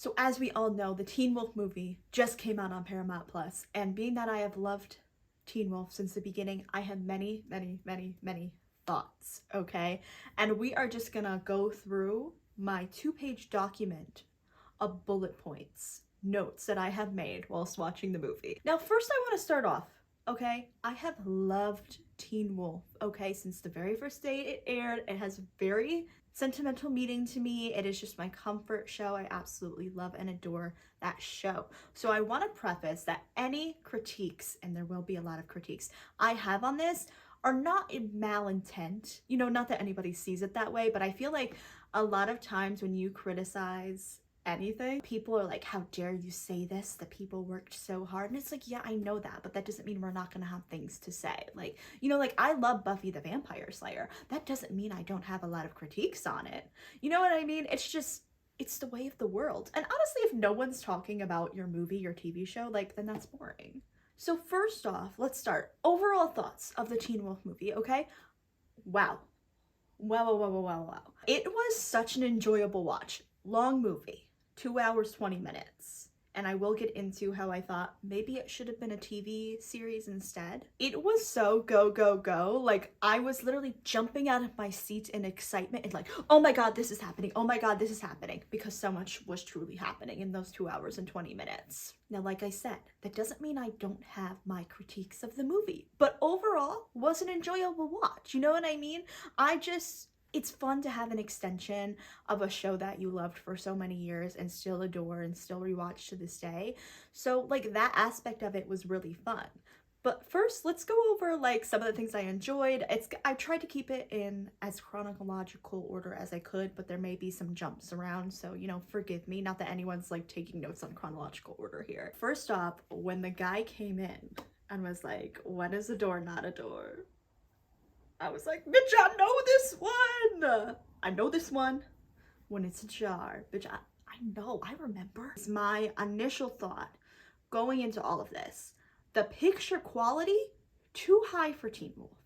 So as we all know, the Teen Wolf movie just came out on Paramount Plus, and being that I have loved Teen Wolf since the beginning, I have many, many, many, many thoughts, okay? And we are just gonna go through my 2-page document of bullet points, notes that I have made whilst watching the movie. Now, first I want to start off, okay? I have loved Teen Wolf, okay, since the very first day it aired. It has very sentimental meaning to me. It is just my comfort show. I absolutely love and adore that show. So I want to preface that any critiques, and there will be a lot of critiques, I have on this are not in malintent. You know, not that anybody sees it that way, but I feel like a lot of times when you criticize anything, people are like, how dare you say this? The people worked so hard. And it's like, yeah, I know that, but that doesn't mean we're not gonna have things to say. Like, you know, like I love Buffy the Vampire Slayer. That doesn't mean I don't have a lot of critiques on it. You know what I mean? It's just, it's the way of the world. And honestly, if no one's talking about your movie, your TV show, like, then that's boring. So first off, let's start. Overall thoughts of the Teen Wolf movie, okay? Wow. Wow. It was such an enjoyable watch. Long movie. 2 hours, 20 minutes. And I will get into how I thought maybe it should have been a TV series instead. It was so go. Like, I was literally jumping out of my seat in excitement and like, oh my God, this is happening. Oh my God, this is happening. Because so much was truly happening in those 2 hours and 20 minutes. Now, like I said, that doesn't mean I don't have my critiques of the movie. But overall, was an enjoyable watch. You know what I mean? It's fun to have an extension of a show that you loved for so many years and still adore and still rewatch to this day. So like that aspect of it was really fun. But first, let's go over like some of the things I enjoyed. I tried to keep it in as chronological order as I could, but there may be some jumps around, so you know, forgive me. Not that anyone's like taking notes on chronological order here. First off, when the guy came in and was like, when is a door not a door? I was like, bitch, I know this one. I know this one when it's ajar. Bitch, I know, I remember. It's my initial thought going into all of this. The picture quality, too high for Teen Wolf.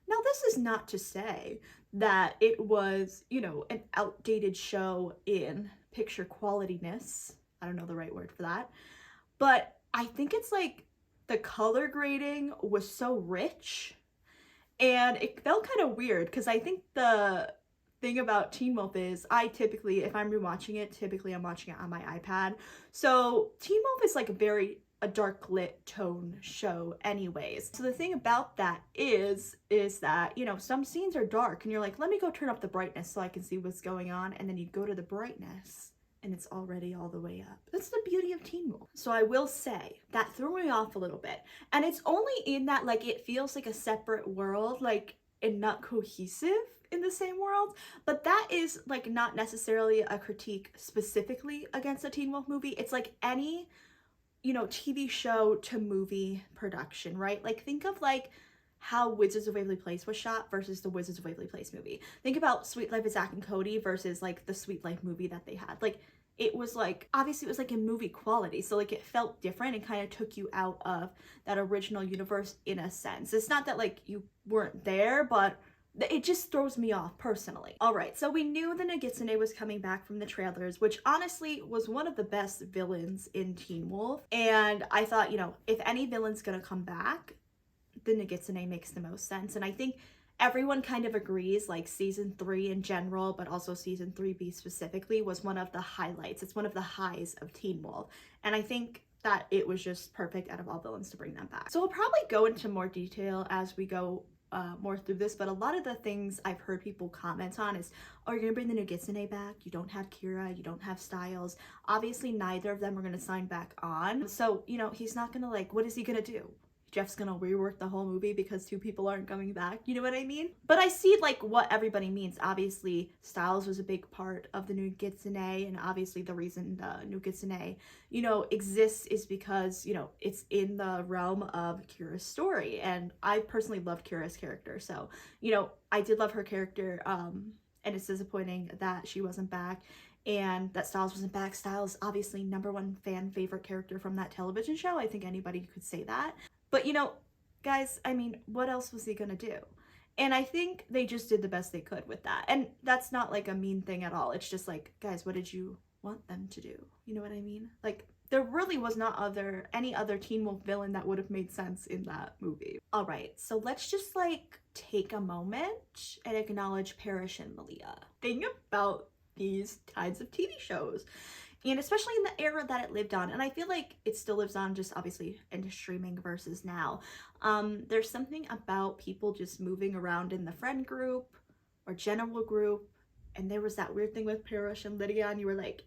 Now, this is not to say that it was, you know, an outdated show in picture qualityness. I don't know the right word for that. But I think it's like the color grading was so rich. And it felt kind of weird because I think the thing about Teen Wolf is I typically, if I'm rewatching it, typically I'm watching it on my iPad. So Teen Wolf is like a dark lit tone show anyways. So the thing about that is that, you know, some scenes are dark and you're like, let me go turn up the brightness so I can see what's going on. And then you go to the brightness and it's already all the way up. That's the beauty of Teen Wolf. So I will say that threw me off a little bit. And it's only in that like it feels like a separate world, like and not cohesive in the same world. But that is like not necessarily a critique specifically against a Teen Wolf movie. It's like any, you know, TV show to movie production, right? Like think of like how Wizards of Waverly Place was shot versus the Wizards of Waverly Place movie. Think about Sweet Life of Zack and Cody versus like the Sweet Life movie that they had. Like it was like, obviously it was like in movie quality. So like it felt different and kind of took you out of that original universe in a sense. It's not that like you weren't there, but it just throws me off personally. All right, so we knew the Nogitsune was coming back from the trailers, which honestly was one of the best villains in Teen Wolf. And I thought, you know, if any villain's gonna come back, the Nogitsune makes the most sense. And I think everyone kind of agrees, like season 3 in general, but also season 3B specifically was one of the highlights. It's one of the highs of Teen Wolf. And I think that it was just perfect out of all villains to bring them back. So we'll probably go into more detail as we go more through this, but a lot of the things I've heard people comment on is, oh, you're gonna bring the Nogitsune back, you don't have Kira, you don't have Styles. Obviously neither of them are gonna sign back on, so you know he's not gonna, like, what is he gonna do? Jeff's gonna rework the whole movie because 2 people aren't coming back, you know what I mean? But I see like what everybody means. Obviously Styles was a big part of the Nogitsune, and obviously the reason the Nogitsune, you know, exists is because, you know, it's in the realm of Kira's story, and I personally love Kira's character, so you know, I did love her character, and it's disappointing that she wasn't back and that Styles wasn't back. Styles obviously #1 fan favorite character from that television show. I think anybody could say that. But you know, guys, I mean, what else was he gonna do? And I think they just did the best they could with that. And that's not like a mean thing at all. It's just like, guys, what did you want them to do. You know what I mean? Like, there really was not any other Teen Wolf villain that would have made sense in that movie. All right, so let's just like take a moment and acknowledge Parrish and Malia. Think about these kinds of TV shows, and especially in the era that it lived on, and I feel like it still lives on, just obviously into streaming versus now. There's something about people just moving around in the friend group or general group, and there was that weird thing with Parrish and Lydia, and you were like,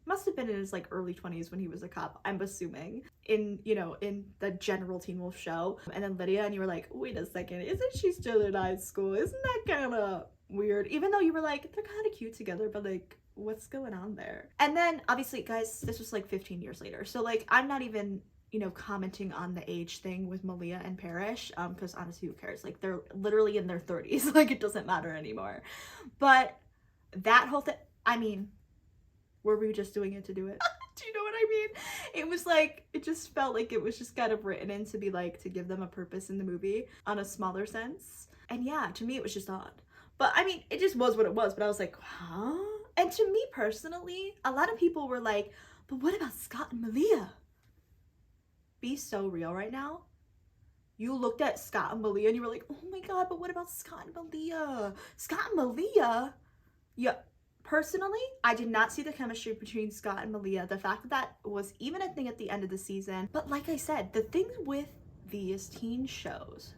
must have been in his like early 20s when he was a cop, I'm assuming, in, you know, in the general Teen Wolf show. And then Lydia, and you were like, wait a second, isn't she still in high school? Isn't that kind of weird? Even though you were like, they're kind of cute together, but like, what's going on there? And then obviously, guys, this was like 15 years later, so like, I'm not even, you know, commenting on the age thing with Malia and Parrish, because honestly, who cares? Like, they're literally in their 30s. Like, it doesn't matter anymore. But that whole thing, I mean, were we just doing it to do it? Do you know what I mean? It was like, it just felt like it was just kind of written in to be like, to give them a purpose in the movie on a smaller sense. And yeah, to me, it was just odd. But I mean, it just was what it was. But I was like, huh? And to me personally, a lot of people were like, but what about Scott and Malia? Be so real right now. You looked at Scott and Malia and you were like, oh my god, but what about Scott and Malia? Scott and Malia? Yeah. Personally, I did not see the chemistry between Scott and Malia. The fact that that was even a thing at the end of the season. But like I said, the thing with these teen shows,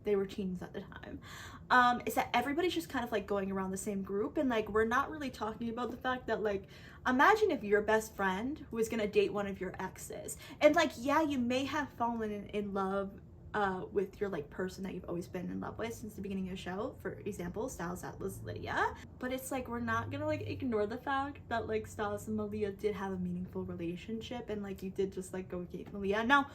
they were teens at the time, is that everybody's just kind of like going around the same group, and like, we're not really talking about the fact that like, imagine if your best friend was gonna date one of your exes, and like, yeah, you may have fallen in love with your like person that you've always been in love with since the beginning of the show. For example, Styles Atlas Lydia. But it's like, we're not gonna like ignore the fact that like Styles and Malia did have a meaningful relationship, and like, you did just like go with Malia. Now,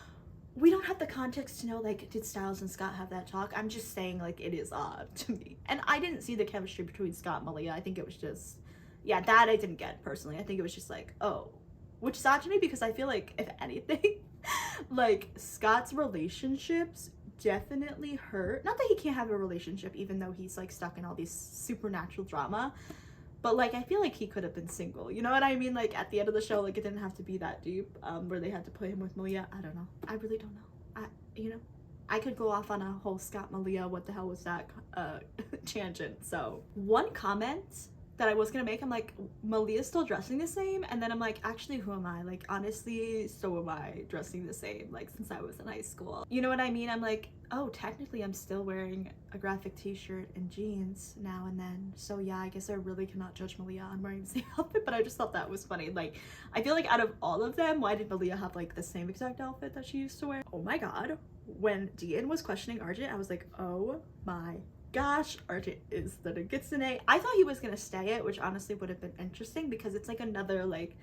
we don't have the context to know like, did Styles and Scott have that talk? I'm just saying, like, it is odd to me. And I didn't see the chemistry between Scott and Malia. I think it was just, yeah, that I didn't get personally. I think it was just like, oh, which is odd to me because I feel like, if anything, like, Scott's relationships definitely hurt. Not that he can't have a relationship even though he's like stuck in all these supernatural drama, but like, I feel like he could have been single, you know what I mean? Like, at the end of the show, like, it didn't have to be that deep, where they had to put him with Malia. I don't know. I really don't know. You know, I could go off on a whole Scott Malia, what the hell was that, tangent. So one comment that I was gonna make, I'm like, Malia's still dressing the same, and then I'm like, actually, who am I? Like, honestly, so am I dressing the same, like, since I was in high school. You know what I mean? I'm like, oh, technically I'm still wearing a graphic t-shirt and jeans now and then, so yeah, I guess I really cannot judge Malia on wearing the same outfit. But I just thought that was funny. Like, I feel like out of all of them, why did Malia have like the same exact outfit that she used to wear? Oh my god, when Dean was questioning Argent, I was like, oh my gosh, Argent is the Nagitsune. I thought he was gonna stay it, which honestly would have been interesting because it's like another like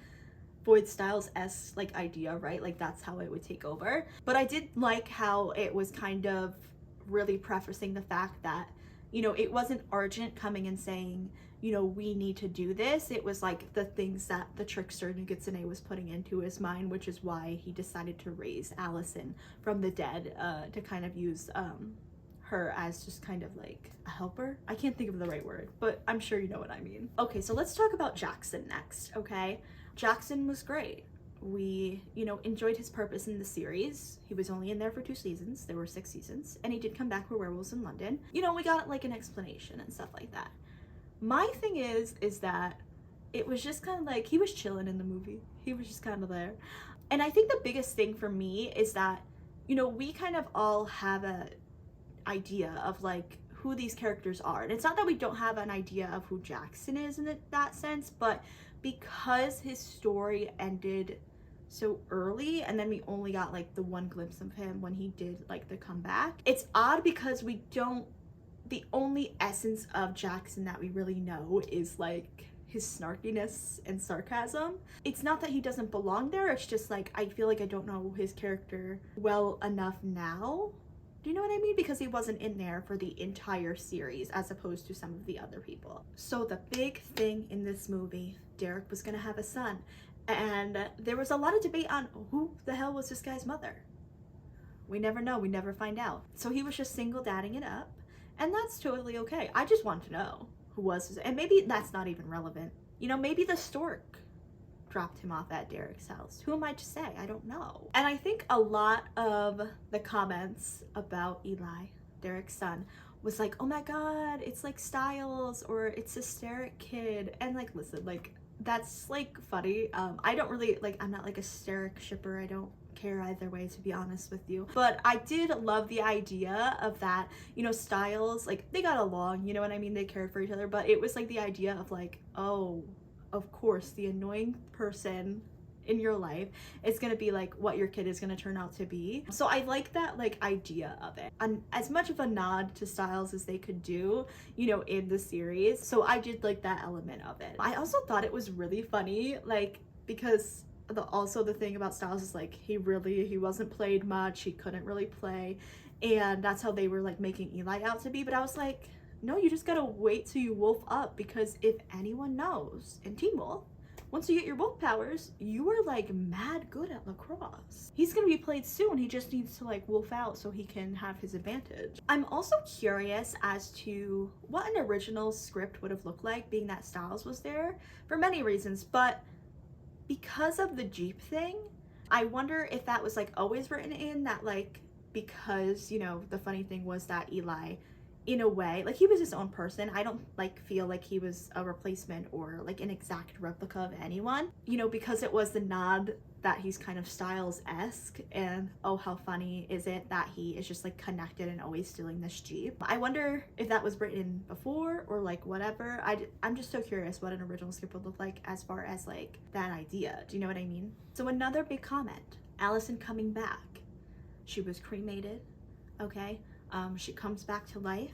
Void Styles-esque like idea, right? Like, that's how it would take over. But I did like how it was kind of really prefacing the fact that, you know, it wasn't Argent coming and saying, you know, we need to do this. It was like the things that the trickster Nagitsune was putting into his mind, which is why he decided to raise Allison from the dead, to kind of use her as just kind of like a helper. I can't think of the right word, but I'm sure you know what I mean. Okay, so let's talk about Jackson next, okay? Jackson was great. We, you know, enjoyed his purpose in the series. He was only in there for 2 seasons. There were 6 seasons, and he did come back for Werewolves in London. You know, we got like an explanation and stuff like that. My thing is that it was just kind of like, he was chilling in the movie. He was just kind of there. And I think the biggest thing for me is that, you know, we kind of all have a idea of like who these characters are, and it's not that we don't have an idea of who Jackson is in that sense, but because his story ended so early and then we only got like the one glimpse of him when he did like the comeback, it's odd because we don't, the only essence of Jackson that we really know is like his snarkiness and sarcasm. It's not that he doesn't belong there, it's just like, I feel like I don't know his character well enough now. Do you know what I mean? Because he wasn't in there for the entire series as opposed to some of the other people. So the big thing in this movie, Derek was gonna have a son, and there was a lot of debate on who the hell was this guy's mother. We never know, we never find out. So he was just single dadding it up, and that's totally okay. I just want to know who was his, and maybe that's not even relevant You know, maybe the stork dropped him off at Derek's house. Who am I to say? I don't know. And I think a lot of the comments about Eli, Derek's son, was like, oh my god, it's like Styles, or it's hysteric kid. And like, listen, like, that's like funny. I don't really like, I'm not like a hysteric shipper. I don't care either way, to be honest with you, but I did love the idea of that, you know, Styles, like, they got along, you know what I mean, they cared for each other, but it was like the idea of like, oh, of course the annoying person in your life is gonna be like what your kid is gonna turn out to be. So I like that like idea of it, and as much of a nod to Styles as they could do, you know, in the series. So I did like that element of it. I also thought it was really funny, like, because also the thing about Styles is like he wasn't played much, he couldn't really play, and that's how they were like making Eli out to be. But I was like, no, you just gotta wait till you wolf up, because if anyone knows in Teen Wolf, once you get your wolf powers, you are like mad good at lacrosse. He's gonna be played soon, he just needs to like wolf out so he can have his advantage. I'm also curious as to what an original script would have looked like, being that Styles was there, for many reasons, but because of the Jeep thing, I wonder if that was like always written in, that like, because, you know, the funny thing was that Eli, in a way, like, he was his own person. I don't like feel like he was a replacement or like an exact replica of anyone, you know, because it was the nod that he's kind of Styles-esque, and oh, how funny is it that he is just like connected and always stealing this Jeep. I wonder if that was written before or like whatever. I'm just so curious what an original script would look like as far as like that idea. Do you know what I mean? So another big comment, Allison coming back. She was cremated, okay? She comes back to life,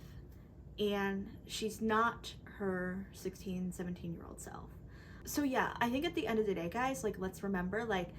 and she's not her 16, 17-year-old self. So yeah, I think at the end of the day, guys, like, let's remember, like,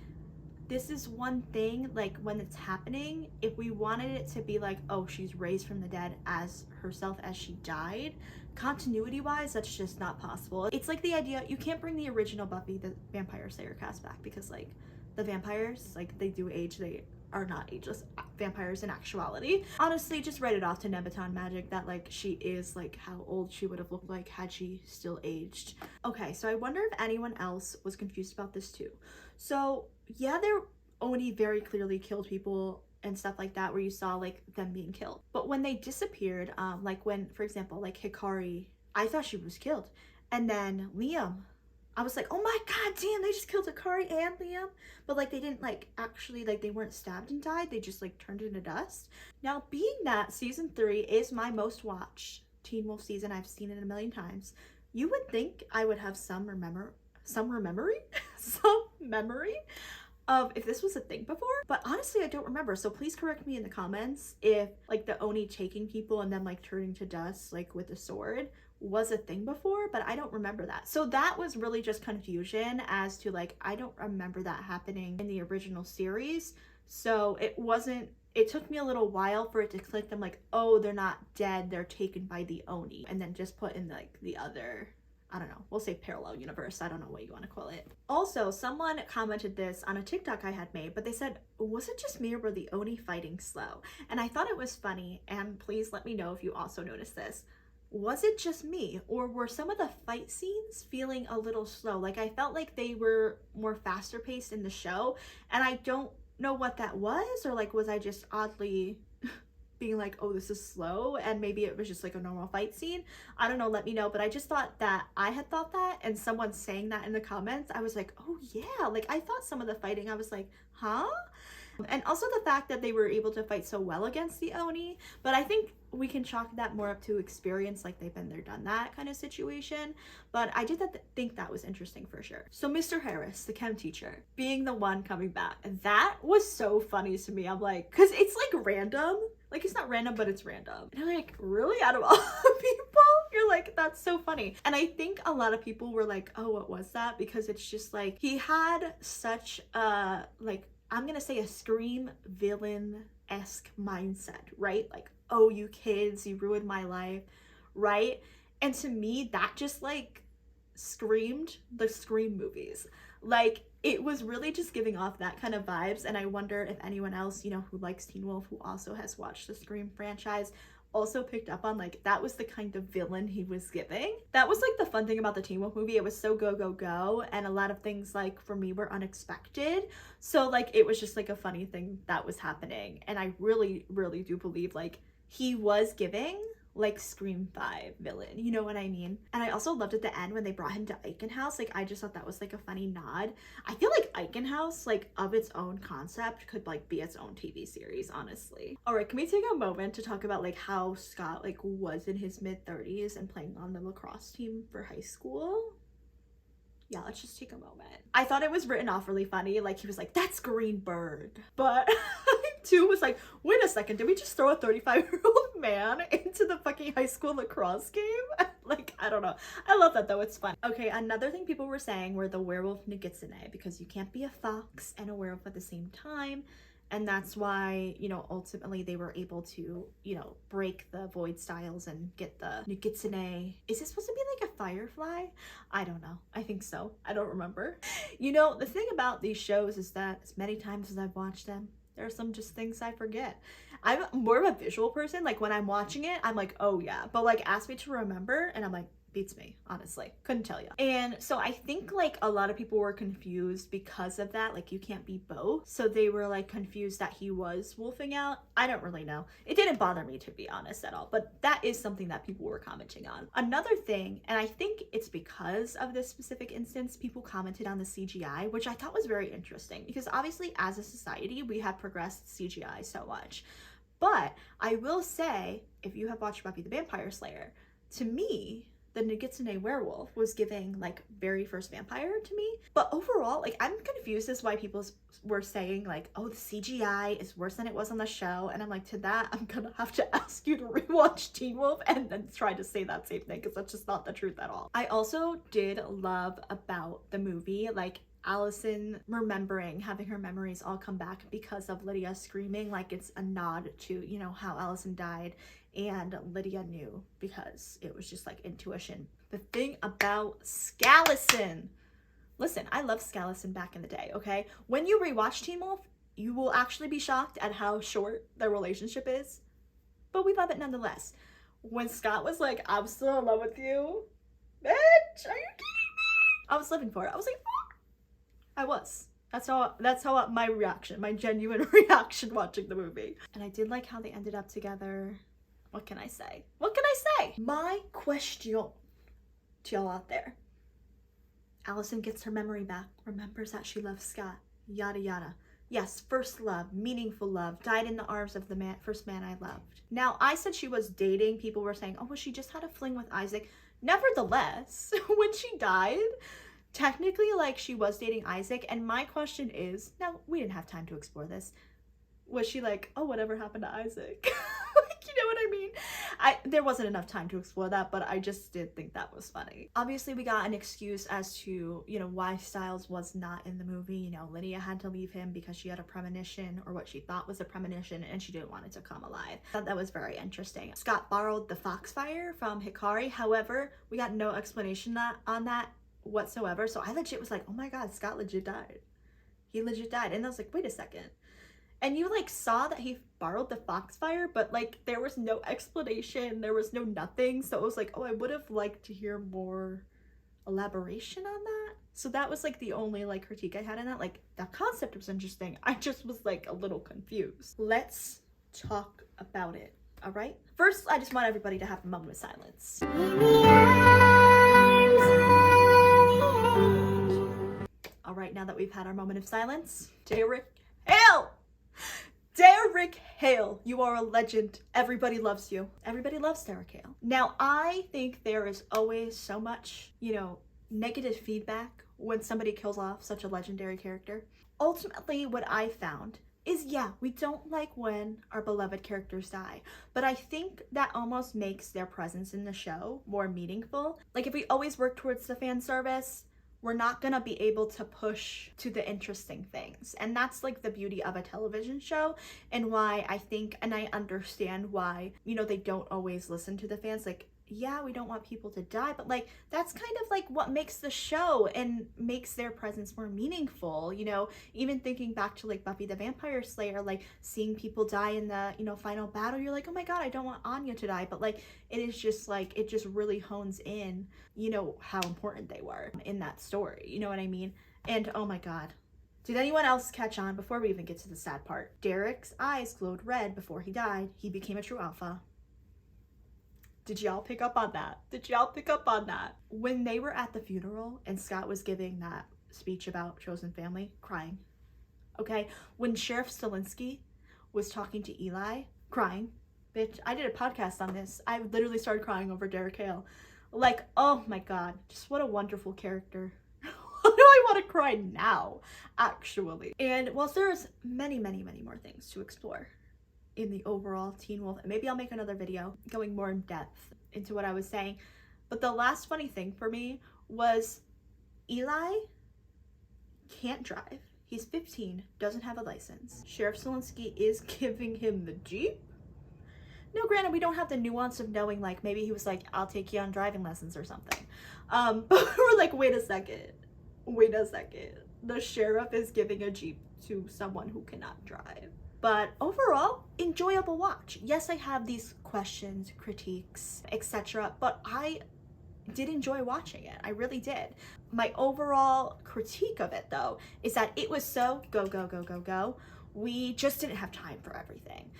this is one thing, like, when it's happening, if we wanted it to be like, oh, she's raised from the dead as herself as she died, continuity wise, that's just not possible. It's like the idea, you can't bring the original Buffy the Vampire Slayer cast back, because like the vampires, like, they do age, they are not ageless vampires in actuality. Honestly, just write it off to Nebaton magic that like she is like how old she would have looked like had she still aged. Okay, so I wonder if anyone else was confused about this too. So yeah, their Oni very clearly killed people and stuff like that, where you saw like them being killed. But when they disappeared, like when, for example, like Hikari, I thought she was killed. And then Liam, I was like, oh my god, damn, they just killed Hikari and Liam. But like, they didn't like actually, like, they weren't stabbed and died, they just like turned into dust. Now, being that season 3 is my most watched Teen Wolf season, I've seen it a million times, you would think I would have some memory of if this was a thing before, but honestly I don't remember. So please correct me in the comments if like the Oni taking people and then like turning to dust like with a sword was a thing before, but I don't remember that. So that was really just confusion as to like, I don't remember that happening in the original series. So it took me a little while for it to click. I'm like, oh, they're not dead, they're taken by the Oni, and then just put in like the other, I don't know, we'll say parallel universe, I don't know what you want to call it. Also, someone commented this on a TikTok I had made, but they said, was it just me or were the Oni fighting slow? And I thought it was funny, and please let me know if you also noticed this. Was it just me, or were some of the fight scenes feeling a little slow? Like, I felt like they were more faster paced in the show, and I don't know what that was, or like, was I just oddly being like, oh, this is slow, and maybe it was just like a normal fight scene? I don't know, let me know. But I just thought that I had thought that, and someone saying that in the comments, I was like, oh yeah, like I thought some of the fighting, I was like, huh? And also the fact that they were able to fight so well against the Oni, but I think we can chalk that more up to experience, like they've been there, done that kind of situation. But I did think that was interesting for sure. So Mr. Harris, the chem teacher, being the one coming back, that was so funny to me. I'm like, because it's like random, like it's not random, but it's random. And I'm like, really, out of all people? You're like, that's so funny. And I think a lot of people were like, oh, what was that? Because it's just like, he had such a, like, I'm gonna say a Scream villain-esque mindset, right? Like, oh, you kids, you ruined my life, right? And to me, that just like screamed the Scream movies. Like, it was really just giving off that kind of vibes. And I wonder if anyone else, you know, who likes Teen Wolf, who also has watched the Scream franchise, also picked up on, like, that was the kind of villain he was giving. That was like the fun thing about the Teen Wolf movie. It was so go, go, go, and a lot of things, like, for me were unexpected. So, like, it was just like a funny thing that was happening. And I really, really do believe, like, he was giving like Scream 5 villain, you know what I mean? And I also loved at the end when they brought him to Eichenhaus. Like, I just thought that was like a funny nod. I feel like Eichenhaus, like, of its own concept, could like be its own TV series, honestly. All right, can we take a moment to talk about like how Scott like was in his mid-30s and playing on the lacrosse team for high school? Yeah, let's just take a moment. I thought it was written off really funny. Like, he was like, that's Greenberg. But two was like, wait a second, did we just throw a 35-year-old man into the fucking high school lacrosse game? Like, I don't know. I love that though, it's fun. Okay, another thing people were saying were the werewolf Nogitsune, because you can't be a fox and a werewolf at the same time. And that's why, you know, ultimately they were able to, you know, break the void styles and get the Nogitsune. Is it supposed to be like a firefly? I don't know. I think so. I don't remember. You know, the thing about these shows is that as many times as I've watched them, there are some just things I forget. I'm more of a visual person. Like, when I'm watching it, I'm like, oh yeah. But like, ask me to remember and I'm like, beats me, honestly. Couldn't tell you. And so I think like a lot of people were confused because of that. Like, you can't be both. So they were like confused that he was wolfing out. I don't really know. It didn't bother me, to be honest, at all. But that is something that people were commenting on. Another thing, and I think it's because of this specific instance, people commented on the CGI, which I thought was very interesting, because obviously as a society, we have progressed CGI so much. But I will say, if you have watched Buffy the Vampire Slayer, to me, the Nogitsune werewolf was giving like very first vampire to me. But overall, like, I'm confused as why people were saying like, oh, the CGI is worse than it was on the show. And I'm like, to that, I'm gonna have to ask you to rewatch Teen Wolf and then try to say that same thing, because that's just not the truth at all. I also did love about the movie, like, Allison remembering, having her memories all come back because of Lydia screaming. Like, it's a nod to, you know, how Allison died, and Lydia knew because it was just like intuition. The thing about Skallison, listen, I loved Skallison back in the day, okay? When you rewatch Teen Wolf, you will actually be shocked at how short their relationship is, but we love it nonetheless. When Scott was like, I'm still in love with you, bitch, are you kidding me? I was living for it. I was like, oh. I was. That's how my reaction, my genuine reaction watching the movie. And I did like how they ended up together. What can I say? What can I say? My question to y'all out there. Allison gets her memory back, remembers that she loves Scott, yada yada. Yes, first love, meaningful love, died in the arms of the first man I loved. Now, I said she was dating. People were saying, oh, well, she just had a fling with Isaac. Nevertheless, when she died, technically, like, she was dating Isaac. And my question is, now, we didn't have time to explore this. Was she like, oh, whatever happened to Isaac? Like, you know what I mean? There wasn't enough time to explore that, but I just did think that was funny. Obviously, we got an excuse as to, you know, why Styles was not in the movie. You know, Lydia had to leave him because she had a premonition, or what she thought was a premonition, and she didn't want it to come alive. I thought that was very interesting. Scott borrowed the Foxfire from Hikari. However, we got no explanation on that whatsoever. So I legit was like, oh my god, Scott legit died. He legit died. And I was like, wait a second. And you like saw that he borrowed the Foxfire, but like there was no explanation, there was no nothing. So it was like, oh, I would have liked to hear more elaboration on that. So that was like the only like critique I had in that. Like, the concept was interesting. I just was like a little confused. Let's talk about it. All right. First, I just want everybody to have a moment of silence. All right, now that we've had our moment of silence, Derek Hale! Derek Hale, you are a legend. Everybody loves you. Everybody loves Derek Hale. Now, I think there is always so much, you know, negative feedback when somebody kills off such a legendary character. Ultimately, what I found is, yeah, we don't like when our beloved characters die, but I think that almost makes their presence in the show more meaningful. Like, if we always work towards the fan service, we're not gonna be able to push to the interesting things. And that's like the beauty of a television show, and why I think, and I understand why, you know, they don't always listen to the fans. Like, yeah, we don't want people to die, but like that's kind of like what makes the show and makes their presence more meaningful, you know. Even thinking back to like Buffy the Vampire Slayer, like seeing people die in the, you know, final battle, you're like, oh my god, I don't want Anya to die, but like it is just like, it just really hones in, you know, how important they were in that story, you know what I mean? And oh my god, did anyone else catch on before we even get to the sad part? Derek's eyes glowed red before he died. He became a true alpha. Did y'all pick up on that? Did y'all pick up on that? When they were at the funeral and Scott was giving that speech about chosen family, crying. Okay? When Sheriff Stilinski was talking to Eli, crying. Bitch, I did a podcast on this. I literally started crying over Derek Hale. Like, oh my god, just what a wonderful character. Why do I want to cry now, actually? And whilst there's many, many, many more things to explore in the overall Teen Wolf, and maybe I'll make another video going more in depth into what I was saying, but the last funny thing for me was Eli can't drive. He's 15, doesn't have a license. Sheriff Stilinski is giving him the Jeep. Now, granted, we don't have the nuance of knowing, like, maybe he was like, I'll take you on driving lessons or something. But we're like, wait a second. The sheriff is giving a Jeep to someone who cannot drive. But overall, enjoyable watch. Yes, I have these questions, critiques, etc., but I did enjoy watching it. I really did. My overall critique of it, though, is that it was so go, go, go, go, go. We just didn't have time for everything.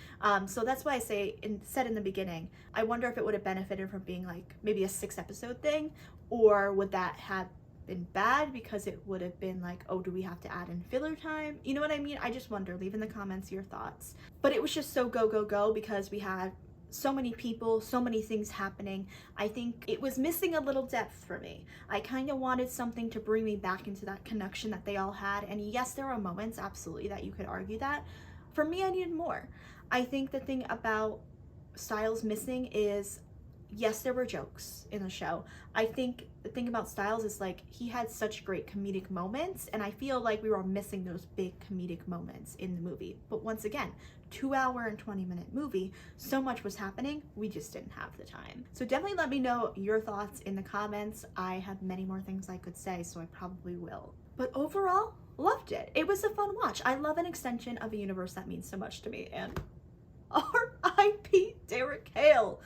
So that's why I said in the beginning, I wonder if it would have benefited from being like maybe a 6-episode thing, or would that have been bad because it would have been like, oh, do we have to add in filler time? You know what I mean? I just wonder. Leave in the comments your thoughts. But it was just so go, go, go because we had so many people, so many things happening. I think it was missing a little depth for me. I kind of wanted something to bring me back into that connection that they all had. And yes, there are moments, absolutely, that you could argue that. For me, I needed more. I think the thing about Styles missing is, yes, there were jokes in the show. I think the thing about Styles is like he had such great comedic moments, and I feel like we were missing those big comedic moments in the movie. But once again, 2-hour and 20-minute movie, so much was happening, we just didn't have the time. So definitely let me know your thoughts in the comments. I have many more things I could say, so I probably will. But overall, loved it. It was a fun watch. I love an extension of a universe that means so much to me, and R.I.P. Derek Hale.